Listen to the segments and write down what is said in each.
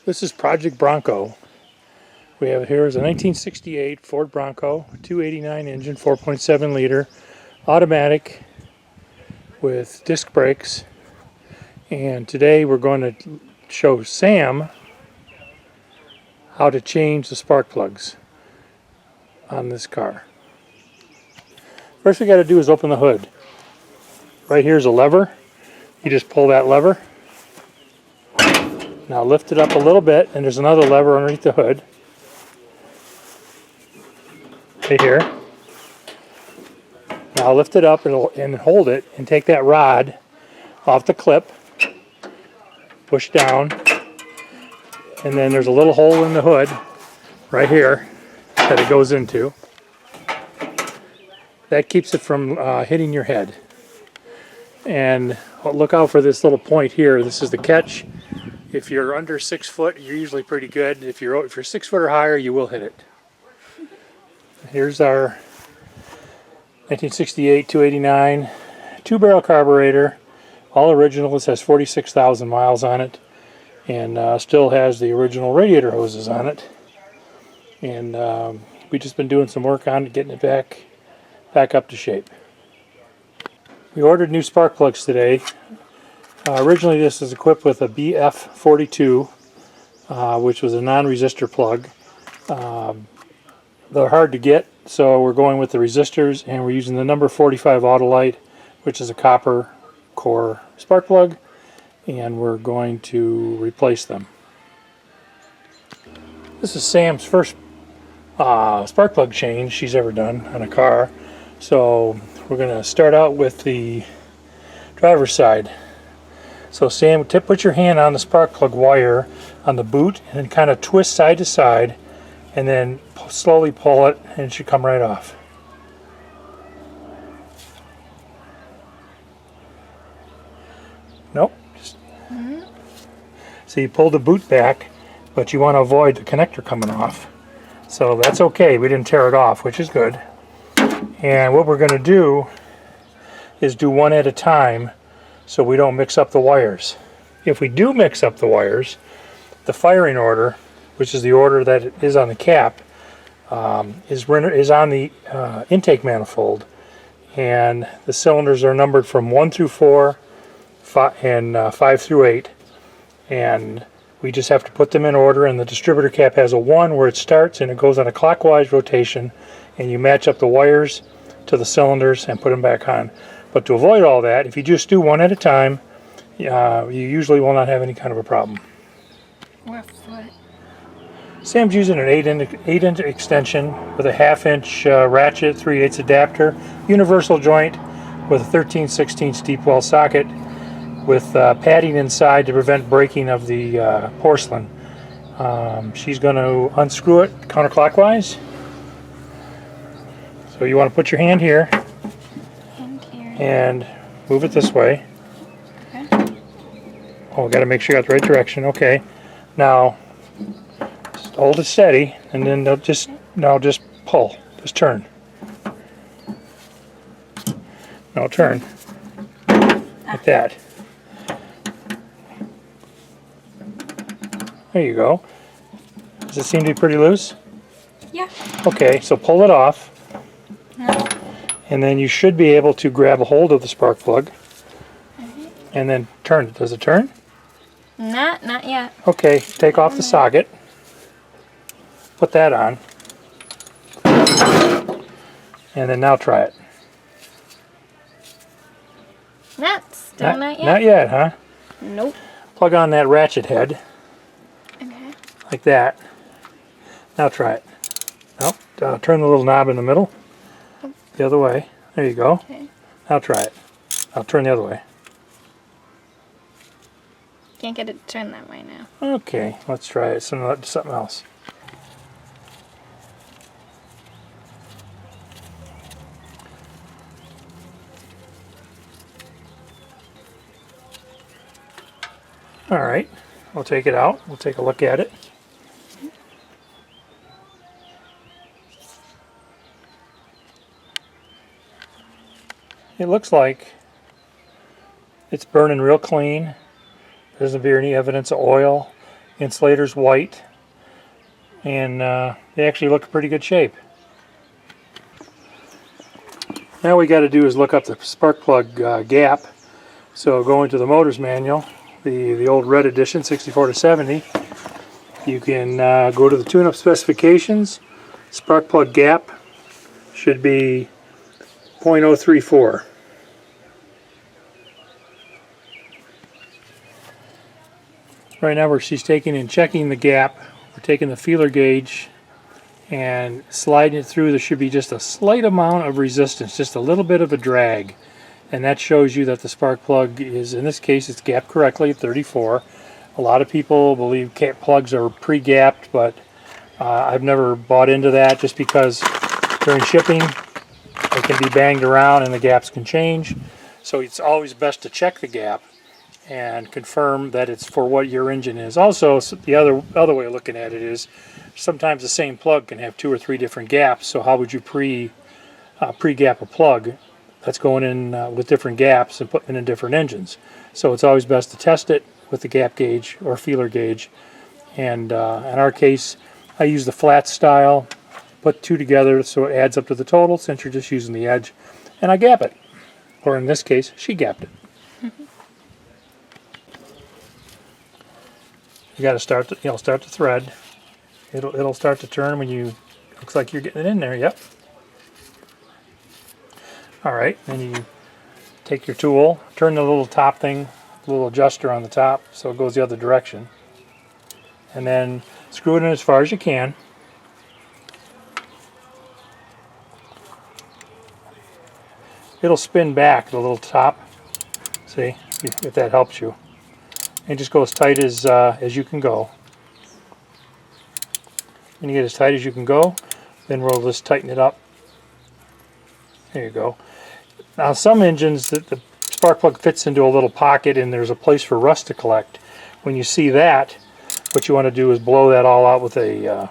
This is Project Bronco. We have here is a 1968 Ford Bronco, 289 engine, 4.7 liter, automatic with disc brakes. And today we're going to show Sam how to change the spark plugs on this car. First we got to do is open the hood. Right here's a lever. You just pull that lever. Now lift it up a little bit, and there's another lever underneath the hood. Right here. Now lift it up and hold it, and take that rod off the clip. Push down, and then there's a little hole in the hood right here that it goes into. That keeps it from hitting your head. And look out for this little point here. This is the catch. If you're under 6 foot, you're usually pretty good. If you're 6 foot or higher, you will hit it. Here's our 1968 289 2-barrel carburetor. All original. This has 46,000 miles on it, and still has the original radiator hoses on it. And we've just been doing some work on it, getting it back up to shape. We ordered new spark plugs today. Originally this is equipped with a BF42, which was a non-resistor plug. They're hard to get, so we're going with the resistors, and we're using the number 45 Autolite, which is a copper core spark plug, and we're going to replace them. This is Sam's first spark plug change she's ever done on a car. So we're going to start out with the driver's side. So Sam, put your hand on the spark plug wire on the boot and then kind of twist side to side, and then slowly pull it, and it should come right off. Nope. So you pull the boot back, but you want to avoid the connector coming off. So that's okay. We didn't tear it off, which is good. And what we're going to do is do one at a time, so we don't mix up the wires. If we do mix up the wires, the firing order, which is the order that is on the cap, is on the intake manifold, and the cylinders are numbered from 1 through 4 and 5 through 8, and we just have to put them in order. And the distributor cap has a 1 where it starts, and it goes on a clockwise rotation, and you match up the wires to the cylinders and put them back on. But to avoid all that, if you just do one at a time, you usually will not have any kind of a problem. What foot? Sam's using an 8-inch extension with a 1/2-inch ratchet, 3/8 adapter, universal joint with a 13/16 deep well socket with padding inside to prevent breaking of the porcelain. She's going to unscrew it counterclockwise. So you want to put your hand here and move it this way. Okay. Oh, got to make sure you got the right direction. Okay. Now just hold it steady, and then just pull. Just turn. Now turn. Like that. There you go. Does it seem to be pretty loose? Yeah. Okay, so pull it off. No. And then you should be able to grab a hold of the spark plug and then turn it. Does it turn? Not yet. Okay, take off the socket. Put that on. And then now try it. Still not yet. Not yet, huh? Nope. Plug on that ratchet head. Okay. Like that. Now try it. Nope. Turn the little knob in the middle. The other way. There you go. Okay. Now try it. I'll turn the other way. Can't get it to turn that way now. Okay, let's try it. Something else. All right, we'll take it out. We'll take a look at it. It looks like it's burning real clean. There doesn't appear any evidence of oil. insulator's white, and they actually look in pretty good shape. Now we got to do is look up the spark plug gap. So go into the motor's manual, the old red edition, 64 to 70. You can go to the tune-up specifications. Spark plug gap should be 0.034. Right now she's taking and checking the gap. We're taking the feeler gauge and sliding it through. There should be just a slight amount of resistance, just a little bit of a drag. And that shows you that the spark plug is, in this case, it's gapped correctly at 34. A lot of people believe plugs are pre-gapped, but I've never bought into that, just because during shipping they can be banged around and the gaps can change. So it's always best to check the gap and confirm that it's for what your engine is. Also, the other way of looking at it is sometimes the same plug can have 2 or 3 different gaps. So how would you pre-gap a plug that's going in with different gaps and putting it in different engines? So it's always best to test it with the gap gauge or feeler gauge. And in our case, I use the flat style, put 2 together so it adds up to the total, since you're just using the edge, and I gap it. Or in this case, she gapped it. You got to start the thread. It'll start to turn when you, looks like you're getting it in there. Yep. All right, then you take your tool, turn the little top thing, the little adjuster on the top, so it goes the other direction, and then screw it in as far as you can. It'll spin back the little top. See, if that helps you. And just go as tight as you can go. When you get as tight as you can go, then we'll just tighten it up. There you go. Now some engines, the spark plug fits into a little pocket and there's a place for rust to collect. When you see that, what you want to do is blow that all out with a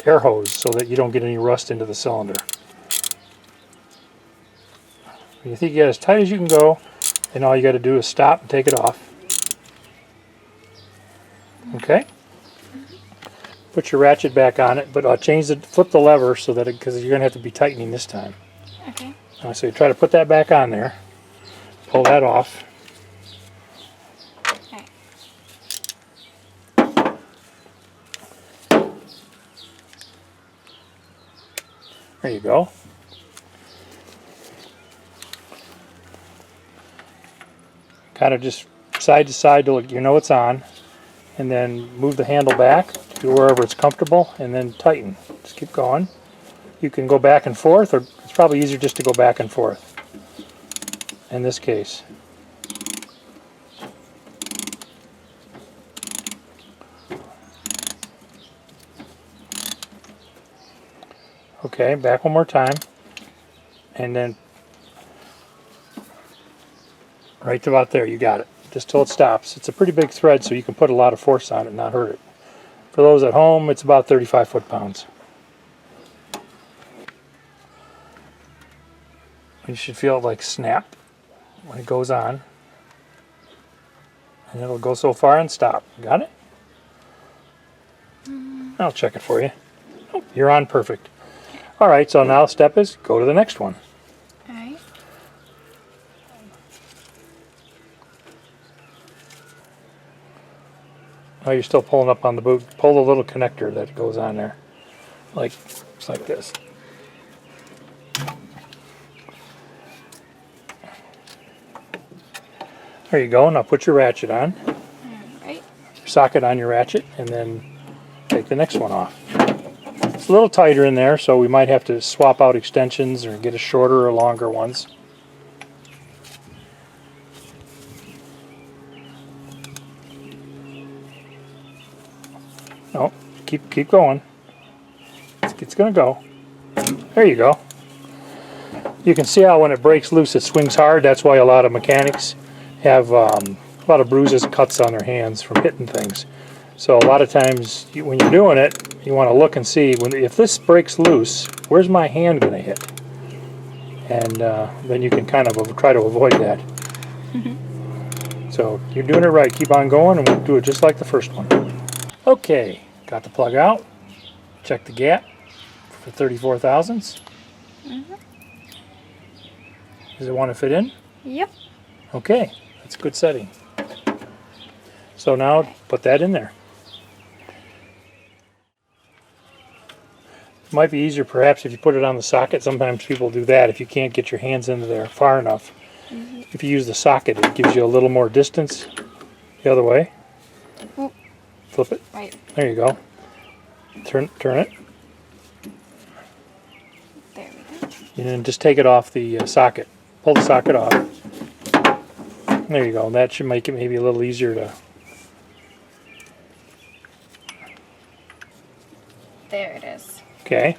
air hose so that you don't get any rust into the cylinder. When you think you get as tight as you can go, then all you got to do is stop and take it off. Okay? Put your ratchet back on it, but flip the lever so that because you're going to have to be tightening this time. Okay. So you try to put that back on there. Pull that off. Okay. There you go. Kind of just side to side to you know it's on, and then move the handle back to wherever it's comfortable, and then tighten. Just keep going. You can go back and forth, or it's probably easier just to go back and forth in this case. Okay, back one more time, and then right about there, you got it. Just till it stops. It's a pretty big thread, so you can put a lot of force on it and not hurt it. For those at home, it's about 35 foot-pounds. You should feel it like snap when it goes on. And it'll go so far and stop. Got it? I'll check it for you. Oh, you're on perfect. Alright, so now the step is go to the next one. Alright. Oh, you're still pulling up on the boot. Pull the little connector that goes on there. It's like this. There you go. Now put your ratchet on. Alright. Socket on your ratchet, and then take the next one off. It's a little tighter in there, so we might have to swap out extensions or get a shorter or longer ones. No, keep going. It's going to go. There you go. You can see how when it breaks loose it swings hard. That's why a lot of mechanics have a lot of bruises and cuts on their hands from hitting things. So a lot of times when you're doing it, you want to look and see, if this breaks loose, where's my hand going to hit? And then you can kind of try to avoid that. So you're doing it right. Keep on going, and we'll do it just like the first one. Okay, got the plug out. Check the gap for 34 thousandths. Does it want to fit in? Yep. Okay, that's a good setting. So now put that in there. Might be easier perhaps if you put it on the socket. Sometimes people do that if you can't get your hands into there far enough. If you use the socket, it gives you a little more distance the other way. Oop. Flip it. Right. There you go. Turn it. There we go. And then just take it off the socket. Pull the socket off. There you go. That should make it maybe a little easier to... There it is. Okay.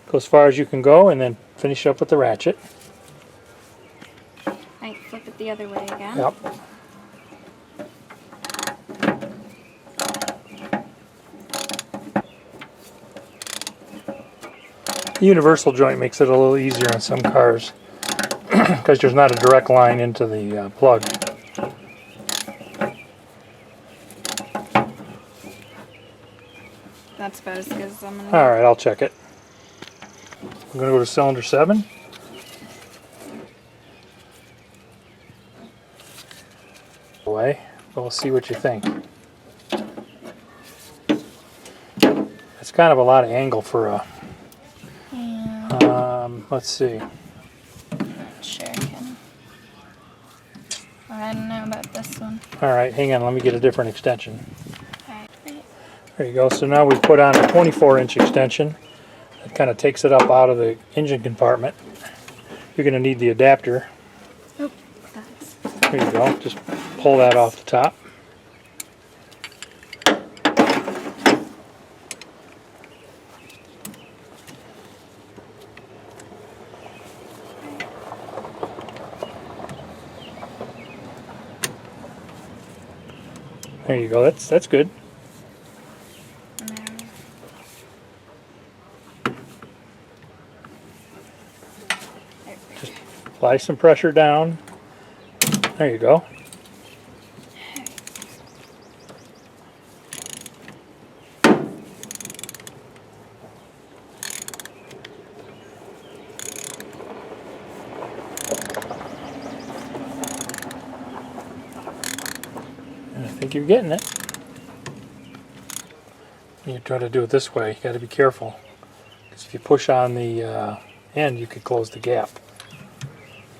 Go as far as you can go and then finish up with the ratchet. Right, flip it the other way again. Yep. The universal joint makes it a little easier on some cars because there's not a direct line into the plug. That's about as good as I'm gonna. Alright, I'll check it. I'm going to go to cylinder 7. Away. We'll see what you think. It's kind of a lot of angle for a... let's see. Sure can. I don't know about this one. Alright, hang on, let me get a different extension. Alright. There you go. So now we put on a 24-inch extension. It kind of takes it up out of the engine compartment. You're going to need the adapter. Oh, that's. There you go. Just pull that off the top. There you go. That's good. Just apply some pressure down. There you go. And I think you're getting it. You try to do it this way. You got to be careful, because if you push on the end, you could close the gap.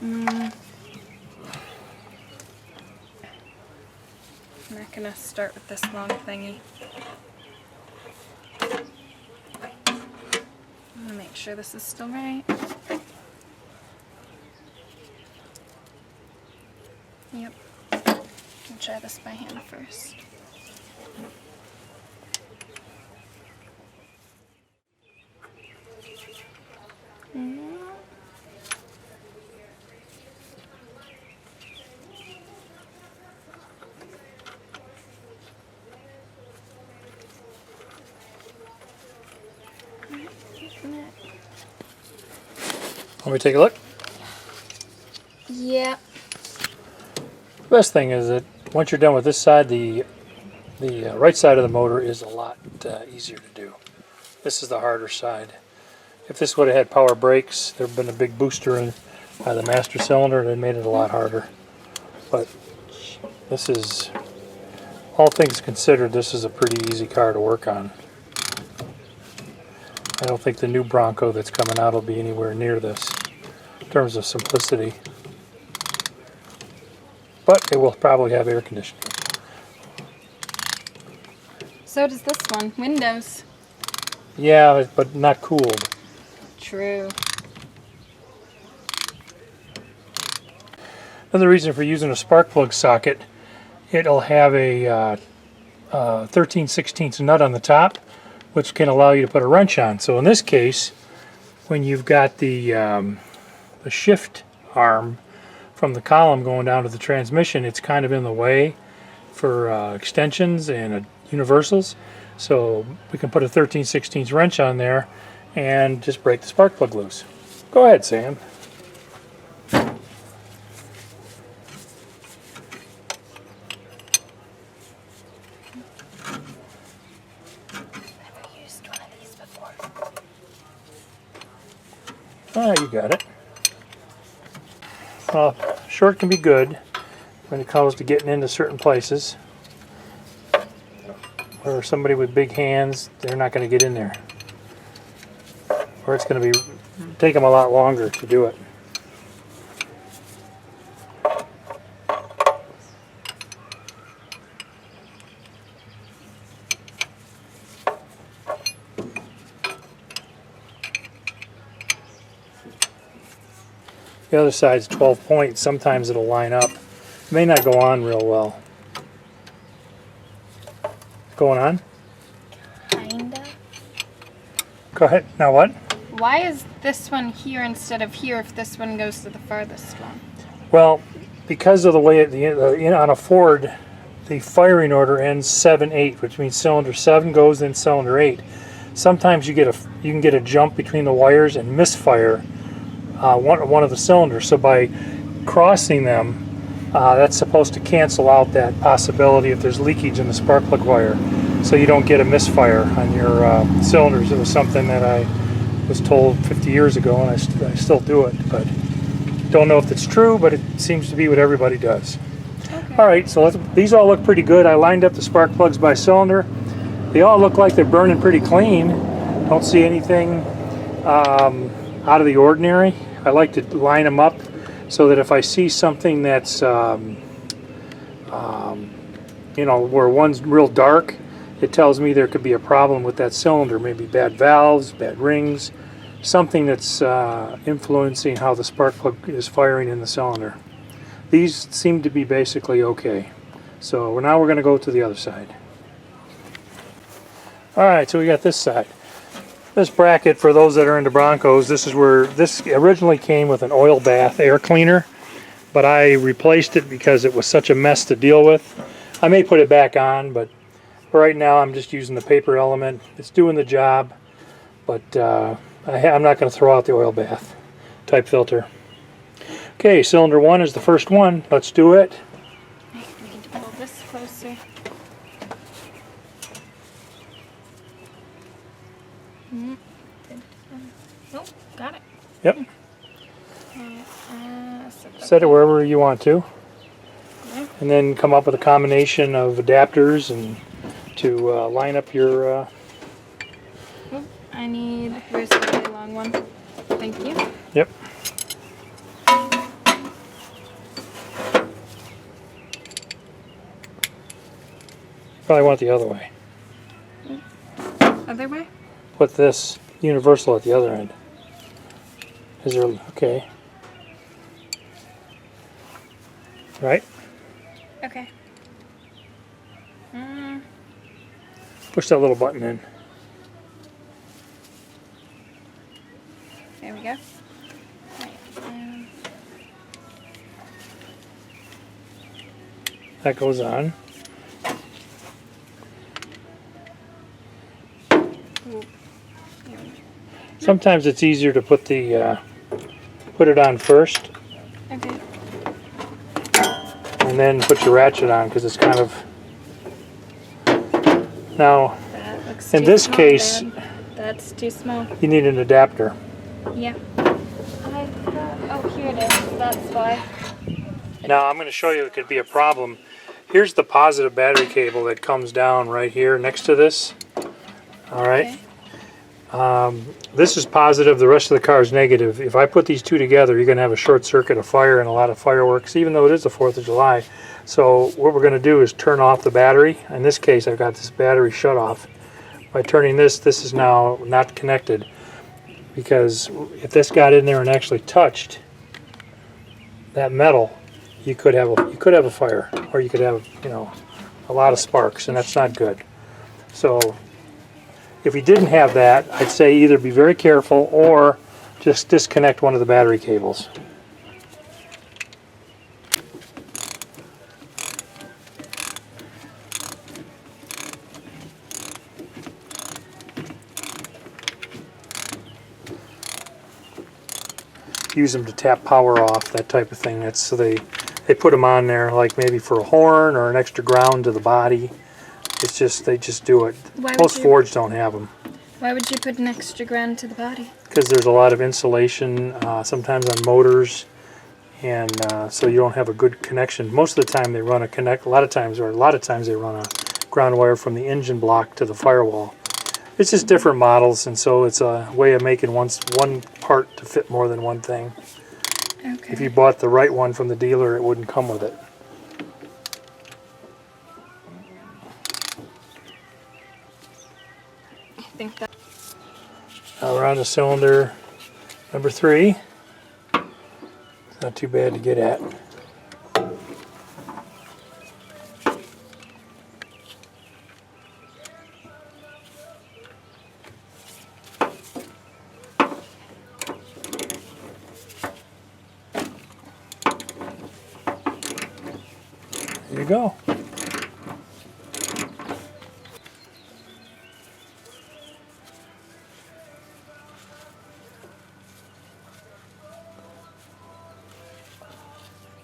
I'm not gonna start with this long thingy. I'm gonna make sure this is still right. Yep. I'll try this by hand first. Let me take a look. Yeah. The best thing is that once you're done with this side, the right side of the motor is a lot easier to do. This is the harder side. If this would have had power brakes, there would have been a big booster in by the master cylinder that made it a lot harder. But this is, all things considered, this is a pretty easy car to work on. I don't think the new Bronco that's coming out will be anywhere near this in terms of simplicity. But it will probably have air conditioning. So does this one. Windows. Yeah, but not cooled. True. Another reason for using a spark plug socket, it'll have a 13/16 nut on the top, which can allow you to put a wrench on. So in this case, when you've got the shift arm from the column going down to the transmission, it's kind of in the way for extensions and universals. So we can put a 13/16 wrench on there and just break the spark plug loose. Go ahead, Sam. Ah, you got it. Well, short can be good when it comes to getting into certain places. Or somebody with big hands, they're not going to get in there. Or it's going to take them a lot longer to do it. The other side's 12 points. Sometimes it'll line up. It may not go on real well. Going on? Kinda. Go ahead. Now what? Why is this one here instead of here if this one goes to the farthest one? Well, because of the way on a Ford, the firing order ends 7-8, which means cylinder 7 goes in cylinder 8. Sometimes you can get a jump between the wires and misfire one of the cylinders. So by crossing them, that's supposed to cancel out that possibility if there's leakage in the spark plug wire, so you don't get a misfire on your cylinders. It was something that I was told 50 years ago, and I still do it, but don't know if it's true, but it seems to be what everybody does. Okay. All right, so these all look pretty good. I lined up the spark plugs by cylinder. They all look like they're burning pretty clean. Don't see anything out of the ordinary. I like to line them up so that if I see something that's, you know, where one's real dark, it tells me there could be a problem with that cylinder, maybe bad valves, bad rings, something that's influencing how the spark plug is firing in the cylinder. These seem to be basically okay. So now we're going to go to the other side. Alright, so we got this side. This bracket, for those that are into Broncos, this is where this originally came with an oil bath air cleaner, but I replaced it because it was such a mess to deal with. I may put it back on, but for right now I'm just using the paper element. It's doing the job, but I'm not going to throw out the oil bath type filter. Okay, cylinder 1 is the first one. Let's do it. We need to pull this closer. Nope, got it. Yep. Set Set it wherever you want to. Yeah. And then come up with a combination of adapters and to line up your... Oh, I need, where's the really long one? Thank you. Yep. Probably want it the other way. Other way? Put this universal at the other end. Is there... okay. Right? Okay. Push that little button in. There we go. Right. That goes on. Ooh. There we go. Sometimes it's easier to put the put it on first Okay. and then put your ratchet on, because it's kind of... Now, That looks in too this small, case, Dad. That's too small. you need an adapter. Yeah. Oh, here it is. That's why. Now I'm going to show you it could be a problem. Here's the positive battery cable that comes down right here next to this. All right. Okay. This is positive, the rest of the car is negative. If I put these two together, you're going to have a short circuit, a fire, and a lot of fireworks, even though it is the 4th of July. So what we're going to do is turn off the battery. In this case, I've got this battery shut off. By turning this is now not connected, because if this got in there and actually touched that metal, you could have a fire, or you could have, you know, a lot of sparks, and that's not good. So if we didn't have that, I'd say either be very careful or just disconnect one of the battery cables. Use them to tap power off, that type of thing. That's so they put them on there, like maybe for a horn or an extra ground to the body. It's just, they just do it. Why would Most you- Fords don't have them. Why would you put an extra grand to the body? Because there's a lot of insulation, sometimes on motors, and so you don't have a good connection. Most of the time they run a lot of times they run a ground wire from the engine block to the firewall. It's just different models, and so it's a way of making one part to fit more than one thing. Okay. If you bought the right one from the dealer, it wouldn't come with it. I think that. Now we're on to cylinder number 3. It's not too bad to get at. There you go.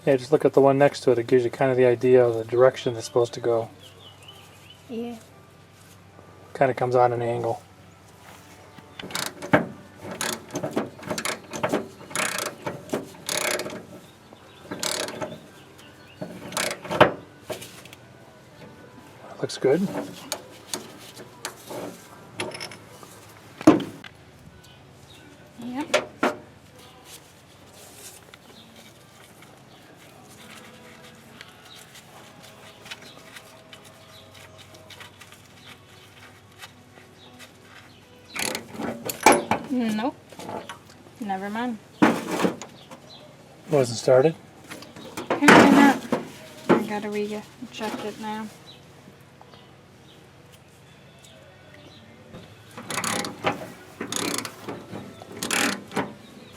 Yeah, just look at the one next to it. It gives you kind of the idea of the direction it's supposed to go. Yeah. Kind of comes on an angle. Looks good. Yep. Nope. Never mind. Wasn't started. Apparently not. I gotta recheck it now.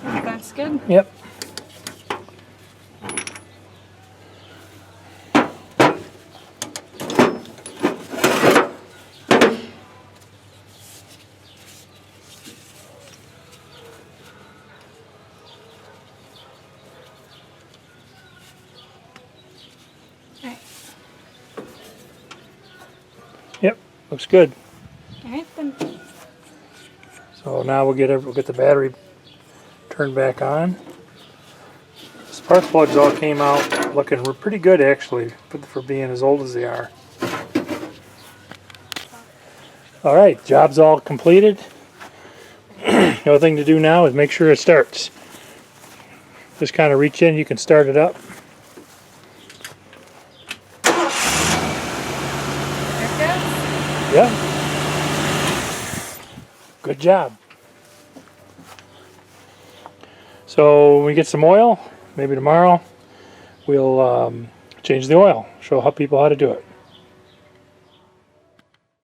That's good. Yep. Alright. Yep. Looks good. Alright then. So now we'll get the battery turned back on. Spark plugs all came out looking pretty good actually for being as old as they are. Alright, job's all completed. The only thing to do now is make sure it starts. Just kind of reach in, you can start it up. There it goes. Yeah. Good job. So when we get some oil, maybe tomorrow, we'll change the oil, show people how to do it.